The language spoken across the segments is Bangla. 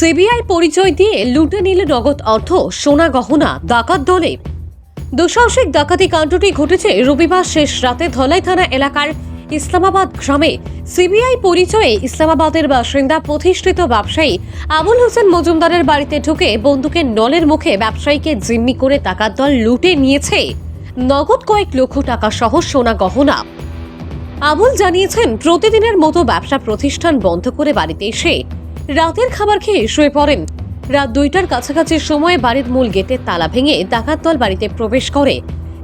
সিবিআই পরিচয় দিয়ে লুটে নিল নগদ অর্থ, সোনা গহনা ডাকাত দলে। দুঃসাহসিক ডাকাতি কাণ্ডটি ঘটেছে রবিবার শেষ রাতে ধলাই থানা এলাকার ইসলামাবাদ গ্রামে। সিবিআই পরিচয়ে ইসলামাবাদের বাসিন্দা প্রতিষ্ঠিত ব্যবসায়ী আবুল হোসেন মজুমদারের বাড়িতে ঢুকে বন্দুকের নলের মুখে ব্যবসায়ীকে জিম্মি করে ডাকাত দল লুটে নিয়েছে নগদ কয়েক লক্ষ টাকা সহ সোনা গহনা। আবুল জানিয়েছেন, প্রতিদিনের মতো ব্যবসা প্রতিষ্ঠান বন্ধ করে বাড়িতে এসে রাতের খাবার খেয়ে শুয়ে পড়েন। রাত 2টার কাছাকাছি সময়ে বাড়ির মূল গেটের তালা ভেঙে ডাকাত দল বাড়িতে প্রবেশ করে।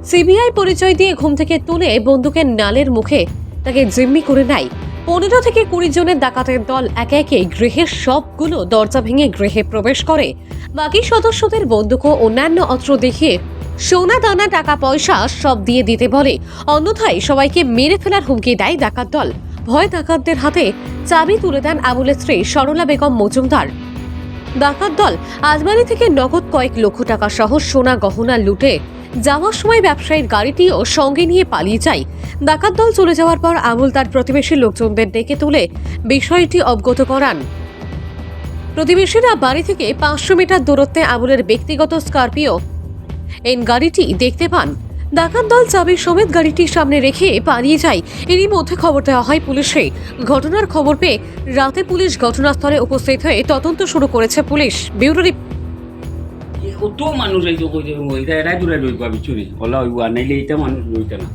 সিবিআই পরিচয় দিয়ে ঘুম থেকে তুলে বন্দুকের নালের মুখে তাকে জিম্মি করে নেয়। 15 থেকে 20 জনের ডাকাতের দল একে একে গৃহের সবগুলো দরজা ভেঙে গৃহে প্রবেশ করে। বাকি সদস্যদের বন্দুক ও অন্যান্য অস্ত্র দেখিয়ে সোনা দানা টাকা পয়সা সব দিয়ে দিতে বলে, অন্যথায় সবাইকে মেরে ফেলার হুমকি দেয় ডাকাত দল। ভয় ডাকাতদের হাতে চাবি তুলে দেন আবুলের স্ত্রী সরলা বেগম মজুমদার। ডাকাত দল আজমানি থেকে নগদ কয়েক লক্ষ টাকা সহ সোনা গহনা লুটে যাওয়ার সময় ব্যবসায়ীর গাড়িটিও সঙ্গে নিয়ে পালিয়ে যায়। ডাকাত দল চলে যাওয়ার পর আবুল তার প্রতিবেশী লোকজনদের ডেকে তুলে বিষয়টি অবগত করান। প্রতিবেশীরা বাড়ি থেকে 500 মিটার দূরত্বে আবুলের ব্যক্তিগত স্করপিও এন গাড়িটি দেখতে পান। ডাকাত দল চাবি সমেত গাড়িটির সামনে রেখে পালিয়ে যায়। এরই মধ্যে খবর দেওয়া হয় পুলিশে। ঘটনার খবর পেয়ে রাতে পুলিশ ঘটনাস্থলে উপস্থিত হয়ে তদন্ত শুরু করেছে পুলিশ। ব্যুরো কত মানুষ এই যে কইতে এরাই দূরে রইবা বিচুরি ওলা হইবা নাইলে এটা মানুষ রইতে না।